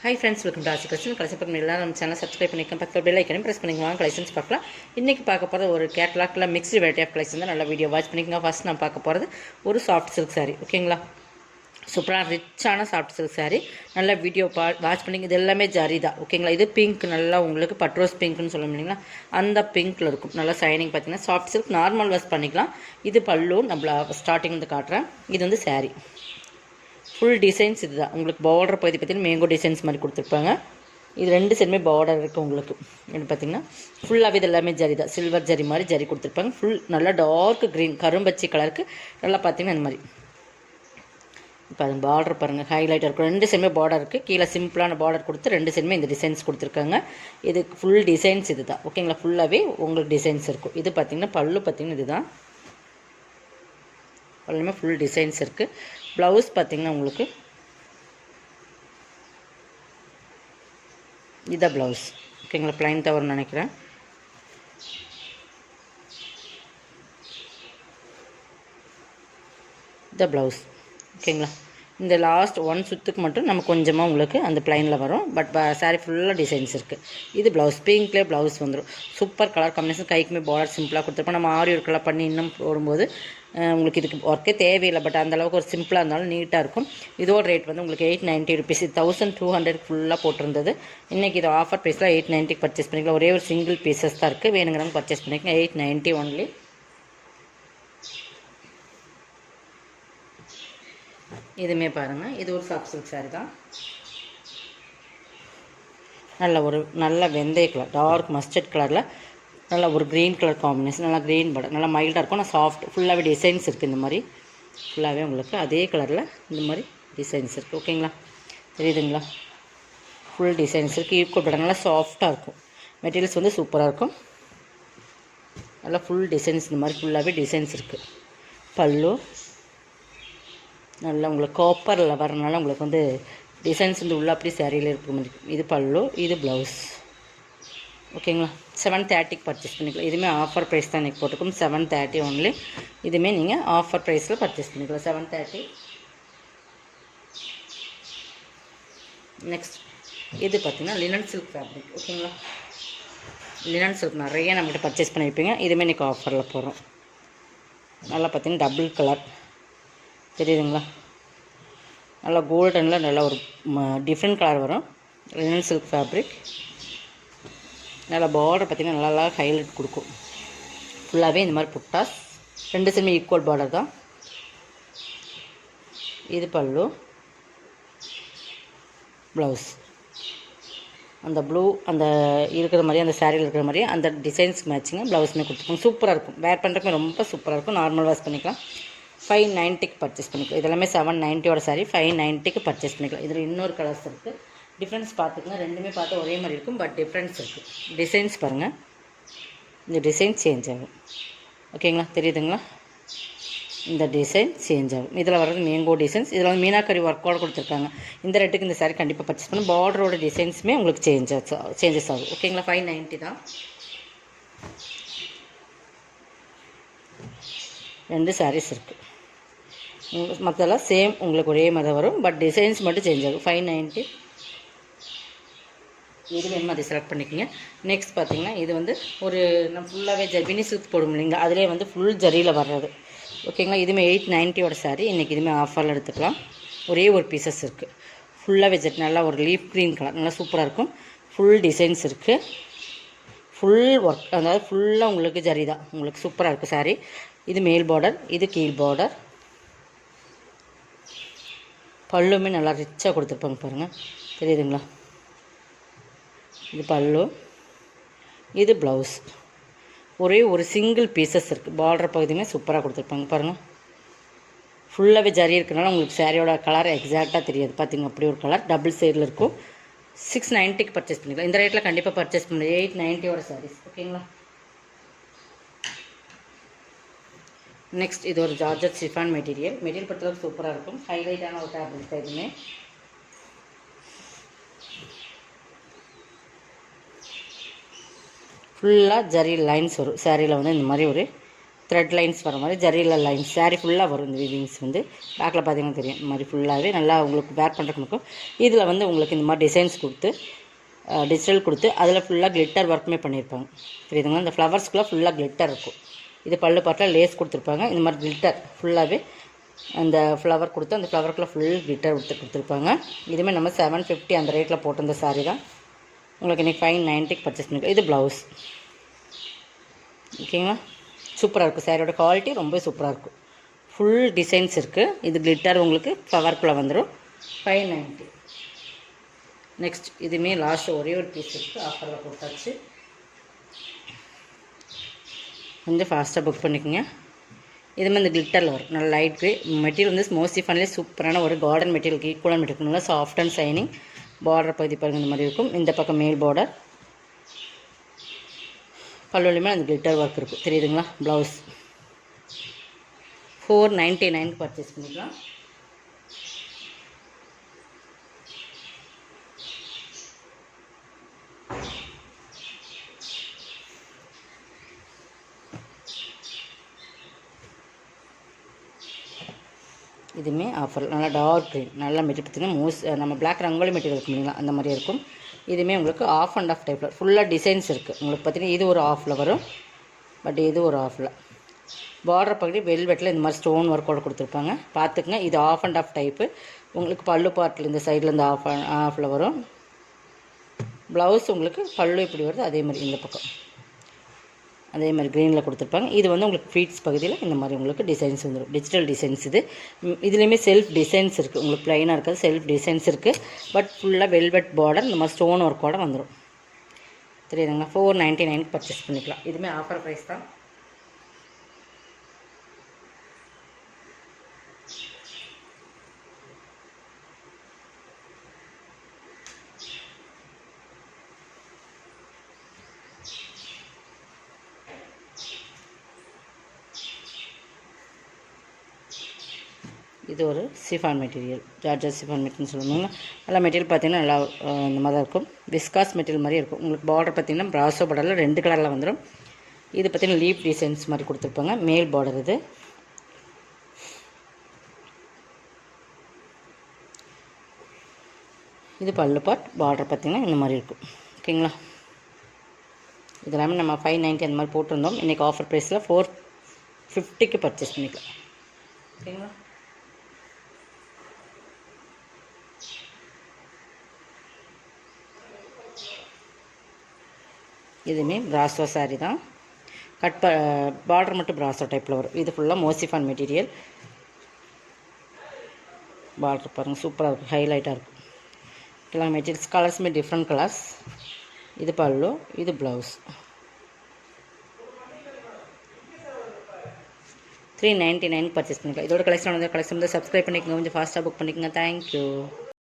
Hi friends, welcome to ஆசி collection. Collection பண்ணி எல்லாம் நம்ம சேனல் சப்ஸ்கிரைப் பண்ணிக்கலாம். பக்கத்தில் பெல் ஐக்கனையும் ப்ரெஸ் பண்ணிக்கலாம். கலெக்ஷன்ஸ் பார்க்கலாம். இன்றைக்கி பார்க்க போகிறது ஒரு கேட்லாக்ல மிக்ஸ்டு வெரைட்டி ஆஃப் கலெக்ஷன் தான். நல்லா வீடியோ வாட்ச் பண்ணிக்கோங்க. ஃபர்ஸ்ட் நான் பார்க்க போகிறது ஒரு சாஃப்ட் சில்க் சாரீ. ஓகேங்களா, சூப்பராக ரிச்சான சாஃப்ட் சில்க் சாரீ. நல்லா வீடியோ வாட்ச் பண்ணிங்க. இது எல்லாமே ஜரி தான். ஓகேங்களா, இது பிங்க், நல்லா உங்களுக்கு பட்ரோஸ் பிங்க்னு சொல்ல முடியுங்களா, அந்த பிங்க்கில் இருக்கும். நல்லா சைனிங் பார்த்தீங்கன்னா சாஃப்ட் சில்க், நார்மல் வாஷ் பண்ணிக்கலாம். இது பல்லு நம்ம ஸ்டார்டிங் வந்து காட்டுறேன். இது வந்து சாரீ ஃபுல் டிசைன்ஸ். இது தான் உங்களுக்கு பார்டர் பகுதி பார்த்தீங்கன்னா மேங்கோ டிசைன்ஸ் மாதிரி கொடுத்துருப்பாங்க. இது ரெண்டு சைடுமே பார்டர் இருக்குது உங்களுக்கு. இது பார்த்திங்கன்னா ஃபுல்லாகவே இது எல்லாமே ஜரி தான். சில்வர் ஜரி மாதிரி ஜரி கொடுத்துருப்பாங்க. ஃபுல் நல்லா டார்க் க்ரீன் கரும்பச்சி கலருக்கு நல்லா பார்த்திங்கன்னா இந்த மாதிரி. இப்போ அது பார்டர் பாருங்கள், ஹைலைட்டாக இருக்கும். ரெண்டு சைடுமே பார்டர் இருக்குது. கீழே சிம்பிளான பார்டர் கொடுத்து ரெண்டு சைடுமே இந்த டிசைன்ஸ் கொடுத்துருக்காங்க. இது ஃபுல் டிசைன்ஸ் இது தான். ஓகேங்களா, ஃபுல்லாகவே உங்களுக்கு டிசைன்ஸ் இருக்கும். இது பார்த்திங்கன்னா பல்லு பார்த்திங்கன்னா இது தான். எல்லாமே ஃபுல் டிசைன்ஸ் இருக்குது. ப்ளவுஸ் பார்த்திங்கன்னா உங்களுக்கு இதான் ப்ளவுஸ். ஓகேங்களா, ப்ளைன் தவறுன்னு நினைக்கிறேன். இதான் ப்ளவுஸ். ஓகேங்களா, இந்த லாஸ்ட் ஒன் சுற்றுக்கு மட்டும் நம்ம கொஞ்சமாக உங்களுக்கு அந்த ப்ளைனில் வரும். பட் சாரீ ஃபுல்லாக டிசைன்ஸ் இருக்குது. இது ப்ளவுஸ் பிங்க்லேயே ப்ளவுஸ் வந்துடும். Super colour combination. கைக்குமே பார்டர் சிம்பிளாக கொடுத்துருப்போம். நம்ம ஆரி ஒர்க்கெல்லாம் பண்ணி இன்னும் போடும்போது உங்களுக்கு இதுக்கு ஒர்க்கே தேவையில்லை. பட் அந்தளவுக்கு ஒரு சிம்பிளாக இருந்தாலும் நீட்டாக இருக்கும். இதோட ரேட் வந்து உங்களுக்கு 890 ருபீஸ். 1200 ஃபுல்லாக போட்டிருந்தது. இன்றைக்கி இது ஆஃபர் ப்ரைஸில் 890 பர்ச்சேஸ் பண்ணிக்கலாம். ஒரே ஒரு சிங்கிள் பீசஸ் தான் இருக்குது. வேணுங்கிறவங்க பர்ச்சேஸ் பண்ணிக்கலாம். 890 ஒன்லி. இதுவுமே பாருங்கள், இது ஒரு சாஃப்ட் சில்க் சாரீ தான். நல்ல வெந்தய கலர், டார்க் மஸ்டர்ட் கலரில் நல்ல ஒரு க்ரீன் கலர் காம்பினேஷன். நல்லா க்ரீன் பார்டர், நல்லா மைல்டாக இருக்கும். ஆனால் சாஃப்ட் ஃபுல்லாகவே டிசைன்ஸ் இருக்குது. இந்த மாதிரி ஃபுல்லாகவே உங்களுக்கு அதே கலரில் இந்த மாதிரி டிசைன்ஸ் இருக்குது. ஓகேங்களா, தெரியுதுங்களா, ஃபுல் டிசைன்ஸ் இருக்குது. ஈக்குவல் பார்டர், நல்லா சாஃப்டாக இருக்கும். மெட்டீரியல்ஸ் வந்து சூப்பராக இருக்கும். நல்லா ஃபுல் டிசைன்ஸ் இந்த மாதிரி ஃபுல்லாகவே டிசைன்ஸ் இருக்குது. பல்லு நல்லா உங்களுக்கு காப்பரில் வரனால உங்களுக்கு வந்து டிசைன்ஸ் வந்து உள்ள அப்படி சேரீயில் இருக்க மாதிரி. இது பல்லு, இது ப்ளவுஸ். ஓகேங்களா, 730 பர்ச்சேஸ் பண்ணிக்கலாம். இதுவுமே ஆஃபர் ப்ரைஸ் தான் இன்றைக்கி போட்டுக்கும். 730 ஒன்லி. இதுவுமே நீங்கள் ஆஃபர் ப்ரைஸில் பர்ச்சேஸ் பண்ணிக்கலாம். 730. நெக்ஸ்ட் இது பார்த்திங்கன்னா லினன் சில்க் ஃபேப்ரிக். ஓகேங்களா, லினன் சில்க் நிறைய நம்மகிட்ட பர்ச்சேஸ் பண்ணி வைப்பீங்க. இதுவுமே இன்றைக்கி ஆஃபரில் போடுறோம். நல்லா பார்த்திங்கன்னா டபுள் கலர் தெரியுதுங்களா, நல்லா கோல்டனில் நல்லா ஒரு டிஃப்ரெண்ட் கலர் வரும். Linen silk fabric. நல்லா பார்டர் பார்த்திங்கன்னா நல்லா ஹைலைட் கொடுக்கும். ஃபுல்லாகவே இந்த மாதிரி புட்டாஸ். ரெண்டு சைடுமே ஈக்குவல் பார்டர் தான். இது பல்லு, ப்ளவுஸ். அந்த ப்ளூ அந்த இருக்கிற மாதிரி, அந்த சாரியில் இருக்கிற மாதிரி அந்த டிசைன்ஸ் மேட்சிங்க ப்ளவுஸுமே கொடுத்துருக்கோம். சூப்பராக இருக்கும். வேர் பண்ணுறதுக்கு ரொம்ப சூப்பராக இருக்கும். நார்மல் வாஷ் பண்ணிக்கலாம். 590 பர்ச்சேஸ் பண்ணிக்கலாம். இதெல்லாமே 790 சாரி 590 பர்ச்சேஸ் பண்ணிக்கலாம். இதில் இன்னொரு கலர்ஸ் இருக்குது. டிஃப்ரென்ஸ் பார்த்துக்கலாம். ரெண்டுமே பார்த்தா ஒரே மாதிரி இருக்கும். பட் டிஃப்ரென்ஸ் இருக்குது. டிசைன்ஸ் பாருங்கள், இந்த டிசைன் சேஞ்ச் ஆகும். ஓகேங்களா, தெரியுதுங்களா, இந்த டிசைன் சேஞ்ச் ஆகும். இதில் வர்றது மேங்கோ டிசைன்ஸ். இதில் வந்து மீனாக்கரி ஒர்க்கோடு கொடுத்துருக்காங்க. இந்த ரேட்டுக்கு இந்த சாரி கண்டிப்பாக பர்ச்சேஸ் பண்ணணும். பார்டரோட டிசைன்ஸுமே உங்களுக்கு சேஞ்சஸ் ஆகும். ஓகேங்களா, 590 தான். ரெண்டு சாரீஸ் இருக்குது. மற்றெல்லாம் சேம் உங்களுக்கு ஒரே மாதிரி வரும். பட் டிசைன்ஸ் மட்டும் சேஞ்ச் ஆகும். 590. இது வேணுமா அதை செலக்ட் பண்ணிக்கோங்க. நெக்ஸ்ட் பார்த்திங்கன்னா இது வந்து ஒரு நம்ம ஃபுல்லாகவே ஜர்பினி சில்க் போடும் இல்லைங்க, அதிலே வந்து ஃபுல் ஜரியில் வர்றது. ஓகேங்களா, இதுவுமே 890 சாரீ. இன்றைக்கி இதுவுமே ஆஃபரில் எடுத்துக்கலாம். ஒரே ஒரு பீசஸ் இருக்குது. ஃபுல்லாகவே ஜெட் நல்லா ஒரு லீஃப் க்ரீன் கலர் நல்லா சூப்பராக இருக்கும். ஃபுல் டிசைன்ஸ் இருக்குது. ஃபுல் ஒர்க், அதாவது ஃபுல்லாக உங்களுக்கு ஜரி தான். உங்களுக்கு சூப்பராக இருக்குது சாரீ. இது மேல் பார்டர், இது கீழ் பார்டர். பல்லுமே நல்லா ரிச்சாக கொடுத்துருப்பாங்க பாருங்கள், தெரியுதுங்களா. இது பல்லு, இது ப்ளவுஸ். ஒரே ஒரு சிங்கிள் பீசஸ் இருக்குது. பார்டர் பகுதியுமே சூப்பராக கொடுத்துருப்பாங்க பாருங்கள். ஃபுல்லாகவே ஜரி இருக்கிறனால உங்களுக்கு சாரியோட கலர் எக்ஸாக்டாக தெரியாது. பார்த்திங்க அப்படி ஒரு கலர் டபுள் சைடில் இருக்கும். 690 பர்ச்சேஸ் பண்ணிக்கலாம். இந்த ரேட்டில் கண்டிப்பாக பர்ச்சேஸ் பண்ணலாம். 890 சாரீஸ். ஓகேங்களா. நெக்ஸ்ட் இது ஒரு ஜார்ஜட் சிஃபான் மெட்டீரியல். பொறுத்தளவுக்கு சூப்பராக இருக்கும். ஹைலைட்டான ஒரு ஃபேப்ரிக் தான். இதுவுமே ஃபுல்லாக ஜரி லைன்ஸ் வரும். சாரியில் வந்து இந்த மாதிரி ஒரு த்ரெட் லைன்ஸ் வர மாதிரி ஜரியில் லைன்ஸ் சாரீ ஃபுல்லாக வரும். இந்த வீவிங்ஸ் வந்து பேக்கில் பார்த்தீங்கன்னா தெரியும். இந்த மாதிரி ஃபுல்லாகவே நல்லா உங்களுக்கு வேர் பண்ணுறதுக்கு இருக்கும். இதில் வந்து உங்களுக்கு இந்த மாதிரி டிசைன்ஸ் கொடுத்து டிஜிட்டல் கொடுத்து அதில் ஃபுல்லாக கிளிட்டர் ஒர்க்குமே பண்ணியிருப்பாங்க. தெரியுதுங்களா? இந்த ஃப்ளவர்ஸ்க்குள்ளே ஃபுல்லாக கிளிட்டர் இருக்கும். இது பல்லு பாட்டில் லேஸ் கொடுத்துருப்பாங்க. இந்த மாதிரி கிளிட்டர் ஃபுல்லாகவே அந்த ஃப்ளவர் கொடுத்து அந்த ஃப்ளவருக்குள்ளே ஃபுல் கிளிட்டர் கொடுத்துருப்பாங்க. இதுவுமே நம்ம 750 அந்த ரேட்டில் போட்டிருந்த சாரீ தான். உங்களுக்கு இன்றைக்கி 590 பர்ச்சேஸ் பண்ணிக்கலாம். இது ப்ளவுஸ். ஓகேங்களா? சூப்பராக இருக்கும். சாரியோட குவாலிட்டி ரொம்ப சூப்பராக இருக்கும். ஃபுல் டிசைன்ஸ் இருக்குது. இது கிளிட்டர் உங்களுக்கு ஃப்ளவருக்குள்ளே வந்துடும். 590. நெக்ஸ்ட் இதுவுமே லாஸ்ட்டு ஒரே ஒரு பீஸ் இருக்குது. ஆஃபரில் போட்டாச்சு. கொஞ்சம் ஃபாஸ்ட்டாக புக் பண்ணிக்கோங்க. இதுமாதிரி இந்த கிளிட்டரில் வரும். நல்லா லைட் வே மெட்டீரியல் வந்து மோஸ்ட்லி ஃபன்லேயே சூப்பரான ஒரு கார்டன் மெட்டீரியலுக்கு ஈக்குவலான மெட்டீரியல். நல்லா சாஃப்ட் அண்ட் ஷைனிங். பார்டர் பகுதி பாருங்கள் இந்த மாதிரி இருக்கும். இந்த பக்கம் மேல் பார்டர் பல்லுலையுமே அந்த கிளிட்டர் ஒர்க் இருக்குது. தெரியுதுங்களா? ப்ளவுஸ் 499 பர்ச்சேஸ் பண்ணிக்கலாம். இதுவுமே ஆஃபர். நல்லா டார்க் க்ரீன் நல்ல மெட்டீரியல் பார்த்திங்கன்னா நம்ம பிளாக் ரங்கோலி மெட்டீரியல் இருக்கு இல்லைங்களா, அந்த மாதிரி இருக்கும். இதுவுமே உங்களுக்கு ஆஃப் அண்ட் ஆஃப் டைப்பில் ஃபுல்லாக டிசைன்ஸ் இருக்குது. உங்களுக்கு பார்த்திங்கன்னா இது ஒரு ஆஃபில் வரும், பட் இது ஒரு ஆஃபில். பார்டர் பகுதி வெல்வெட்டில் இந்த மாதிரி ஸ்டோன் ஒர்க்கோடு கொடுத்துருப்பாங்க. பார்த்துக்குங்க. இது ஆஃப் அண்ட் ஆஃப் டைப்பு. உங்களுக்கு பல்லு பார்ட்டில் இந்த சைடில் இந்த ஆஃபில் வரும். ப்ளவுஸ் உங்களுக்கு பல்லு இப்படி வருது, அதே மாதிரி இந்த பக்கம் அதே மாதிரி க்ரீனில் கொடுத்துருப்பாங்க. இது வந்து உங்களுக்கு ஃபீட்ஸ் பகுதியில் இந்த மாதிரி உங்களுக்கு டிசைன்ஸ் வந்துடும். டிஜிட்டல் டிசைன்ஸ் இது. இதுலேயுமே செல்ஃப் டிசைன்ஸ் இருக்குது. உங்களுக்கு ப்ளைனாக இருக்காது, செல்ஃப் டிசைன்ஸ் இருக்குது. பட் ஃபுல்லாக வெல்வெட் பார்டர் இந்த மாதிரி ஸ்டோன் ஒர்க்கோடு வந்துடும். தெரியுதுங்களா? 499 பர்ச்சேஸ் பண்ணிக்கலாம். இதுவுமே ஆஃபர் ப்ரைஸ் தான். இது ஒரு chiffon material. Georgette chiffon material சொல்லுவாங்க. நல்லா மெட்டீரியல் பார்த்திங்கன்னா நல்லா இந்த மாதிரி தான் இருக்கும். விஸ்காஸ் மெட்டீரியல் மாதிரி இருக்கும். உங்களுக்கு பார்டர் பார்த்திங்கன்னா ப்ராசோ பார்டரில் 2 கலரில் வந்துடும். இது பார்த்திங்கன்னா லீப் டிசைன்ஸ் மாதிரி கொடுத்துருப்பாங்க. மேல் பார்டர் இது. இது பல்லு பார்ட். பார்டர் பார்த்திங்கன்னா இந்த மாதிரி இருக்கும். ஓகேங்களா? இதெல்லாமே நம்ம 590 அந்த மாதிரி போட்டிருந்தோம். இன்றைக்கி ஆஃபர் ப்ரைஸில் 450க்கு பர்ச்சேஸ் பண்ணிக்கலாம். ஓகேங்களா? இதுவுமே பிராசோ சாரீ தான். பார்டர் மட்டும் பிராசோ டைப்பில் வரும். இது ஃபுல்லாக மோசிஃபான் மெட்டீரியல். பார்டர் பாருங்கள் சூப்பராக இருக்கும், ஹைலைட்டாக இருக்கும். எல்லா மெட்டீரியல்ஸ் கலர்ஸுமே டிஃப்ரெண்ட் கலர்ஸ். இது பல்லு, இது ப்ளவுஸ். 399 பர்ச்சேஸ் பண்ணிக்கலாம். இதோட கலெக்ஷன் வந்து சப்ஸ்கிரைப் பண்ணிக்கோங்க. கொஞ்சம் ஃபாஸ்ட்டாக புக் பண்ணிக்கோங்க. தேங்க்யூ.